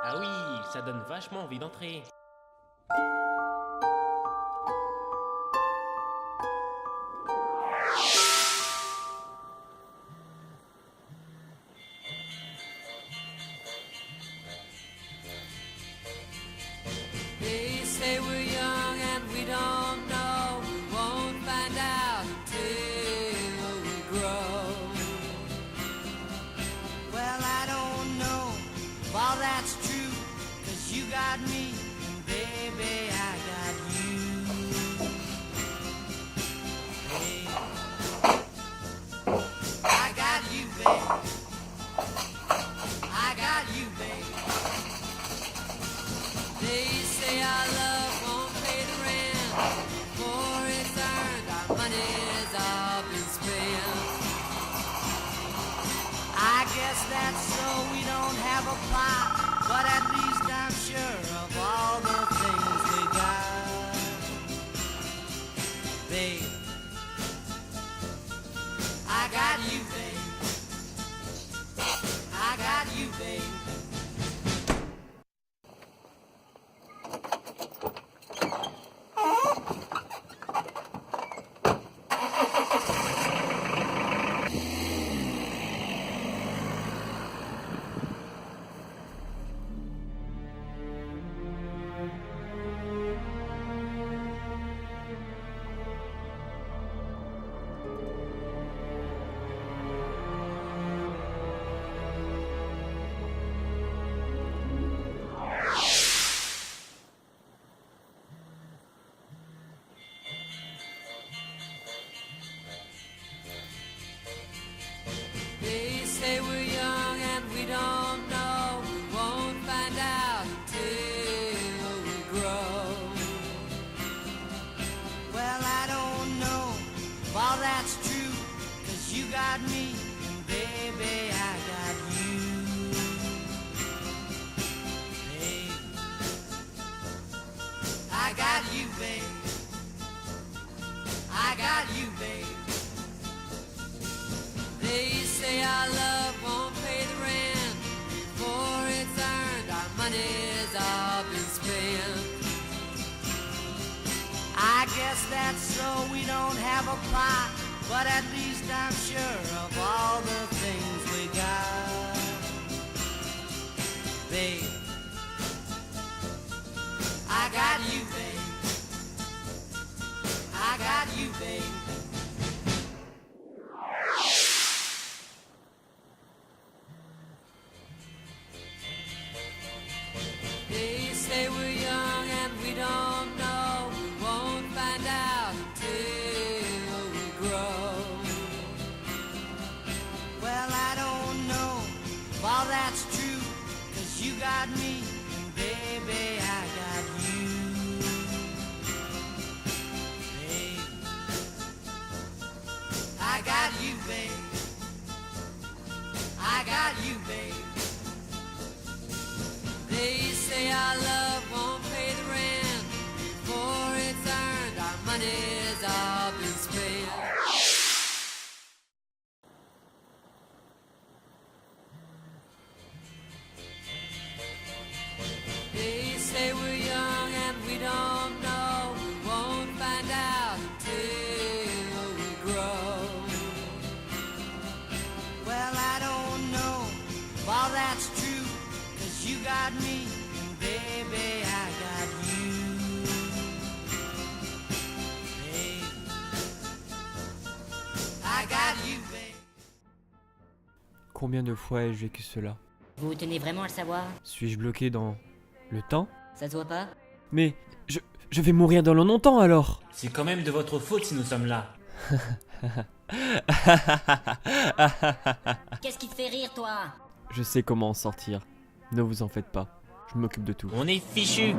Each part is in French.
Ah oui, ça donne vachement envie d'entrer. They say we're young and we don't know. We won't find out until we grow. Well, I don't know if all that's true, 'cause you got me, and baby, I got you. Hey, I got you, babe. I got you, babe. They say our love won't pay the rent, for it's earned, our money's all been spent. I guess that's so we don't have a plot, but at least I'm sure of all the things we got. Babe, I got you, babe. I got you, babe. They say we're young and we don't know. We won't find out until we grow. Well, I don't know if all that's true, 'cause you got me, and baby, I got you. Babe, I got you, babe. I got you, babe. They say our love won't pay the rent, for it's earned, our money's all been spent. I guess that's so we don't have a plot, but at least I'm sure of all the things we got. Babe, I got you, babe. I got you, babe. They say we're young and we don't know. We won't find out until we grow. Well, I don't know if all that's true, 'cause you got me, and baby, I got you. Babe, I got you, babe. I got you, babe. They say our love won't pay the rent, for it's earned, our money's all been spent. They say we're young and we don't know. We won't find out until we grow. Well, I don't know if all that's true, 'cause you got me, and baby, I got you. Babe, I got you, babe. Combien de fois ai-je vécu cela? Vous tenez vraiment à le savoir? Suis-je bloqué dans le temps? Ça se voit pas? Mais je vais mourir dans le longtemps alors. C'est quand même de votre faute si nous sommes là. Qu'est-ce qui te fait rire, toi? Je sais comment en sortir. Ne vous en faites pas. Je m'occupe de tout. On est fichu.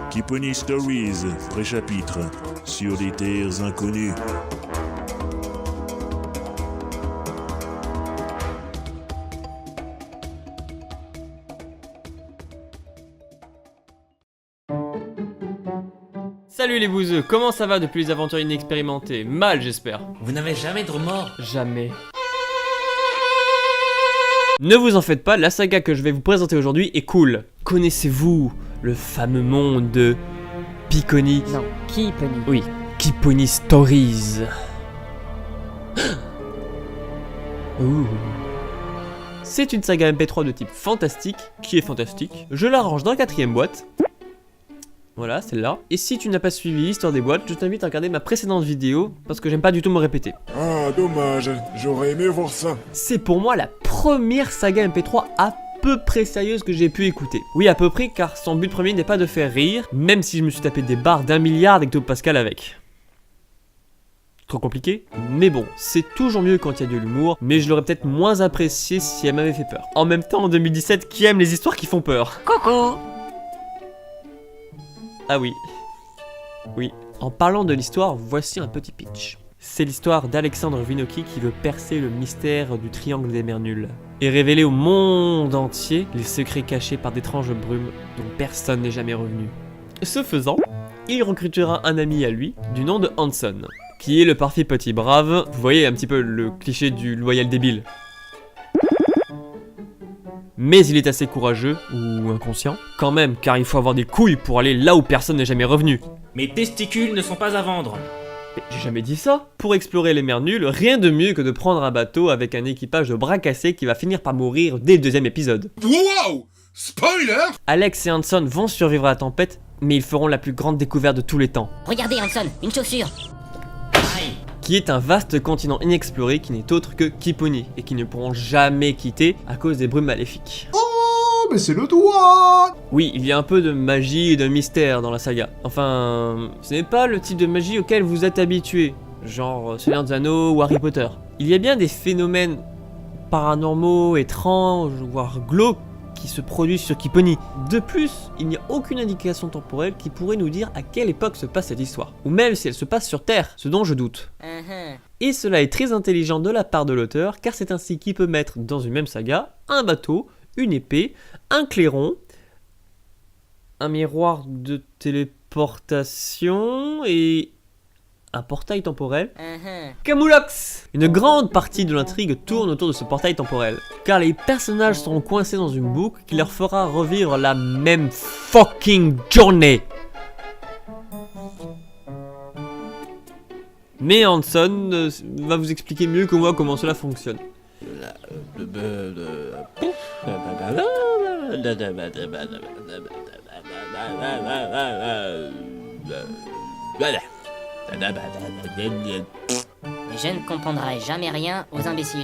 Kipponi Stories, pré-chapitre, sur des terres inconnues. Salut les bouseux, comment ça va depuis les aventures inexpérimentées? Mal j'espère. Vous n'avez jamais de remords? Jamais. Ne vous en faites pas, la saga que je vais vous présenter aujourd'hui est cool. Connaissez-vous le fameux monde de Picconi? Non, Kipponi. Oui, Kipponi Stories. Ouh. C'est une saga MP3 de type fantastique, qui est fantastique. Je la range dans la 4ème boîte. Voilà, celle-là. Et si tu n'as pas suivi l'histoire des boîtes, je t'invite à regarder ma précédente vidéo, parce que j'aime pas du tout me répéter. Ah, dommage, j'aurais aimé voir ça. C'est pour moi la première saga MP3 à peu près sérieuse que j'ai pu écouter. Oui, à peu près, car son but premier n'est pas de faire rire, même si je me suis tapé des barres d'1 milliard d'hectopascal avec. Trop compliqué? Mais bon, c'est toujours mieux quand il y a de l'humour, mais je l'aurais peut-être moins apprécié si elle m'avait fait peur. En même temps, en 2017, qui aime les histoires qui font peur? Coucou. Ah oui. Oui. En parlant de l'histoire, voici un petit pitch. C'est l'histoire d'Alexandre Vinocchi qui veut percer le mystère du triangle des mers nulles et révéler au monde entier les secrets cachés par d'étranges brumes dont personne n'est jamais revenu. Ce faisant, il recrutera un ami à lui du nom de Hanson, qui est le parfait petit brave. Vous voyez un petit peu le cliché du loyal débile. Mais il est assez courageux, ou inconscient, quand même, car il faut avoir des couilles pour aller là où personne n'est jamais revenu. Mes testicules ne sont pas à vendre. Mais j'ai jamais dit ça. Pour explorer les mers nulles, rien de mieux que de prendre un bateau avec un équipage de bras cassés qui va finir par mourir dès le 2e épisode. Wow! Spoiler! Alex et Hanson vont survivre à la tempête, mais ils feront la plus grande découverte de tous les temps, Regardez, Hanson, une chaussure. Aïe. qui est un vaste continent inexploré qui n'est autre que Kipponi, et qu'ils ne pourront jamais quitter à cause des brumes maléfiques. Oh, mais c'est le doigt! Oui, il y a un peu de magie et de mystère dans la saga. Enfin, ce n'est pas le type de magie auquel vous êtes habitué, genre Seigneur des Anneaux ou Harry Potter. Il y a bien des phénomènes paranormaux, étranges, voire glauques, qui se produisent sur Kipponi. De plus, il n'y a aucune indication temporelle qui pourrait nous dire à quelle époque se passe cette histoire, ou même si elle se passe sur Terre, ce dont je doute. Et cela est très intelligent de la part de l'auteur, car c'est ainsi qu'il peut mettre dans une même saga un bateau, une épée, un clairon, un miroir de téléportation et un portail temporel. Camoulox! Une grande partie de l'intrigue tourne autour de ce portail temporel, car les personnages seront coincés dans une boucle qui leur fera revivre la même fucking journée. Mais Hanson va vous expliquer mieux que moi comment cela fonctionne. Je ne comprendrai jamais rien aux imbéciles.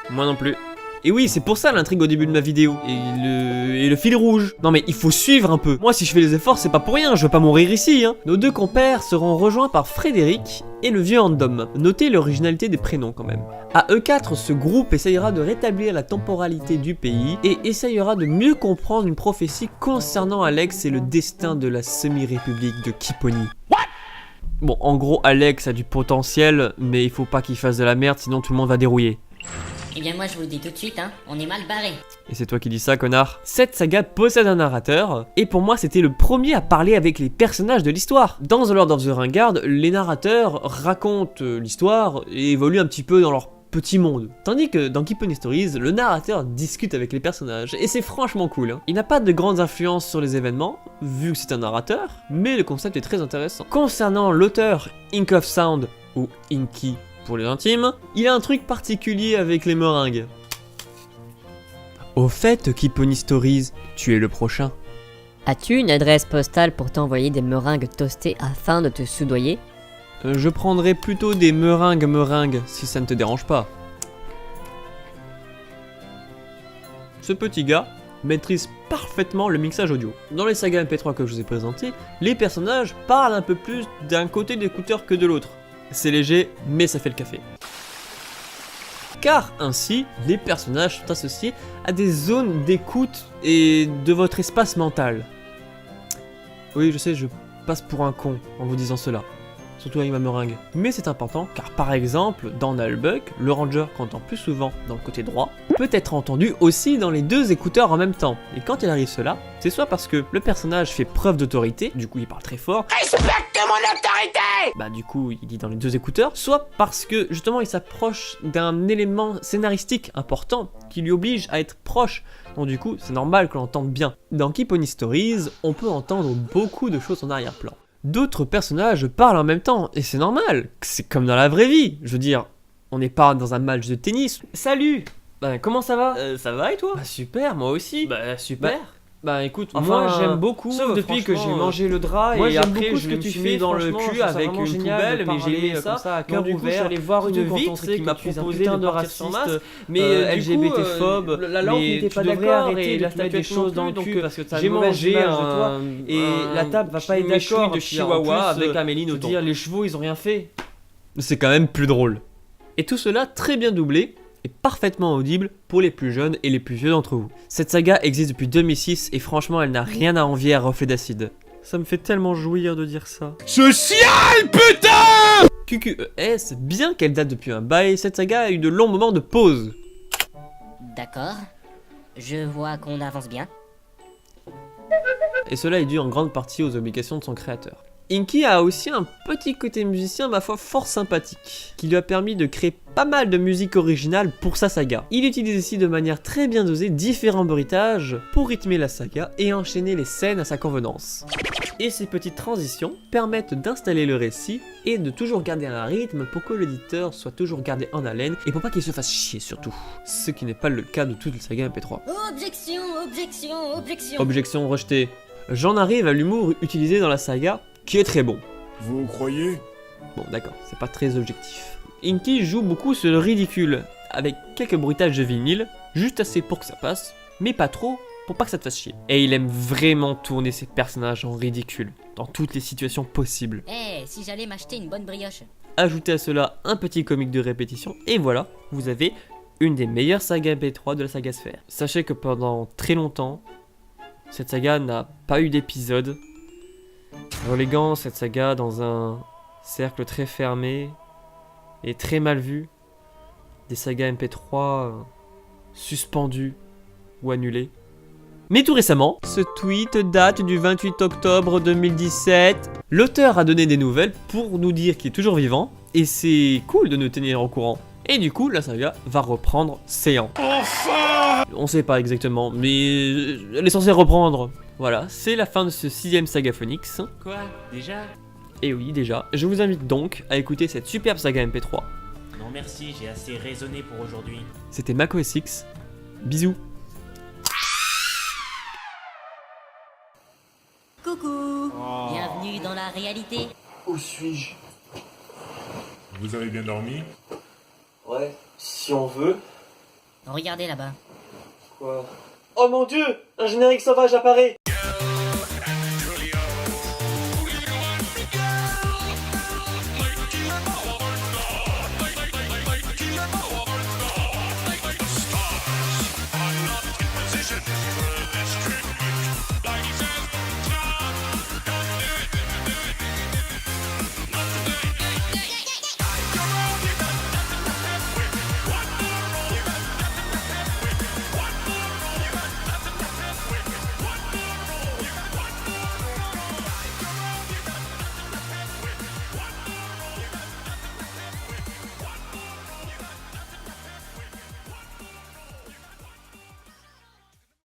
Moi non plus. Et oui, c'est pour ça l'intrigue au début de ma vidéo. Et le fil rouge. Non mais il faut suivre un peu. Moi si je fais les efforts, c'est pas pour rien, je veux pas mourir ici, hein. Nos deux compères seront rejoints par Frédéric et le vieux Andom. Notez l'originalité des prénoms quand même. À eux 4, ce groupe essayera de rétablir la temporalité du pays et essayera de mieux comprendre une prophétie concernant Alex et le destin de la semi-république de Kipponi. Bon, en gros, Alex a du potentiel, mais il faut pas qu'il fasse de la merde, sinon tout le monde va dérouiller. Eh bien moi je vous le dis tout de suite, hein, on est mal barré. Et c'est toi qui dis ça, connard. Cette saga possède un narrateur, et pour moi c'était le premier à parler avec les personnages de l'histoire. Dans The Lord of the Ringard, les narrateurs racontent l'histoire et évoluent un petit peu dans leur petit monde. Tandis que dans Kipponi Stories, le narrateur discute avec les personnages, et c'est franchement cool, hein. Il n'a pas de grandes influences sur les événements, vu que c'est un narrateur, mais le concept est très intéressant. Concernant l'auteur Ink of Sound, ou Inky pour les intimes, il a un truc particulier avec les meringues. Au fait, Kipponi Stories, tu es le prochain. As-tu une adresse postale pour t'envoyer des meringues toastées afin de te soudoyer? Je prendrai plutôt des meringues, si ça ne te dérange pas. Ce petit gars maîtrise parfaitement le mixage audio. Dans les sagas MP3 que je vous ai présentées, les personnages parlent un peu plus d'un côté d'écouteur que de l'autre. C'est léger, mais ça fait le café. Car ainsi, les personnages sont associés à des zones d'écoute et de votre espace mental. Oui, je sais, je passe pour un con en vous disant cela. Surtout avec ma meringue. Mais c'est important car par exemple, dans Nullbuck, le ranger qu'on entend plus souvent dans le côté droit, peut être entendu aussi dans les deux écouteurs en même temps. Et quand il arrive cela, c'est soit parce que le personnage fait preuve d'autorité, du coup il parle très fort. Respecte mon autorité! Bah du coup il dit dans les deux écouteurs, soit parce que justement il s'approche d'un élément scénaristique important qui lui oblige à être proche. Donc du coup c'est normal que l'on entende bien. Dans Keep Pony Stories, on peut entendre beaucoup de choses en arrière-plan. D'autres personnages parlent en même temps, et c'est normal, c'est comme dans la vraie vie. Je veux dire, on n'est pas dans un match de tennis. Salut! Bah comment ça va? Ça va et toi? Bah super, moi aussi. Bah super. Bah écoute, moi j'aime beaucoup, sauf depuis que j'ai mangé le drap et après je me suis mis dans le cul avec une poubelle, mais j'ai mis ça à cœur ouvert, j'allais voir une vitre qui m'a proposé de raciste, mais LGBT-phobe, la langue n'était pas d'accord et la mettre des choses dans le cul parce que j'ai mangé et la table va pas être d'accord de Chihuahua avec Amélie autour. Dire les chevaux ils ont rien fait. C'est quand même plus drôle. Et tout cela très bien doublé. Est parfaitement audible pour les plus jeunes et les plus vieux d'entre vous. Cette saga existe depuis 2006 et franchement elle n'a rien à envier à Reflet d'Acide. Ça me fait tellement jouir de dire ça. Je chiale, putain! QQES, bien qu'elle date depuis un bail, cette saga a eu de longs moments de pause. D'accord. Je vois qu'on avance bien. Et cela est dû en grande partie aux obligations de son créateur. Inky a aussi un petit côté musicien ma foi fort sympathique, qui lui a permis de créer pas mal de musique originale pour sa saga. Il utilise ici de manière très bien dosée différents bruitages pour rythmer la saga et enchaîner les scènes à sa convenance. Et ces petites transitions permettent d'installer le récit et de toujours garder un rythme pour que l'éditeur soit toujours gardé en haleine et pour pas qu'il se fasse chier surtout. Ce qui n'est pas le cas de toute la saga MP3. Objection, objection, objection. Objection rejetée. J'en arrive à l'humour utilisé dans la saga, qui est très bon. Vous croyez? Bon d'accord, c'est pas très objectif. Inky joue beaucoup sur le ridicule, avec quelques bruitages de vinyle, juste assez pour que ça passe, mais pas trop pour pas que ça te fasse chier. Et il aime vraiment tourner ses personnages en ridicule, dans toutes les situations possibles. Eh, si j'allais m'acheter une bonne brioche. Ajoutez à cela un petit comique de répétition, et voilà, vous avez une des meilleures sagas MP3 de la saga Sphère. Sachez que pendant très longtemps, cette saga n'a pas eu d'épisode, reléguant cette saga dans un cercle très fermé et très mal vu, des sagas MP3 suspendues ou annulées. Mais tout récemment, ce tweet date du 28 octobre 2017. L'auteur a donné des nouvelles pour nous dire qu'il est toujours vivant, et c'est cool de nous tenir au courant. Et du coup, la saga va reprendre séant. Enfin! On sait pas exactement, mais elle est censée reprendre. Voilà, c'est la fin de ce 6ème Sagaphonix. Quoi? Déjà? Et oui, déjà, je vous invite donc à écouter cette superbe saga MP3. Non merci, j'ai assez raisonné pour aujourd'hui. C'était MacOSX. Bisous. Coucou. Bienvenue dans la réalité. Où suis-je? Vous avez bien dormi? Ouais, si on veut. Regardez là-bas. Quoi? Oh mon dieu! Un générique sauvage apparaît!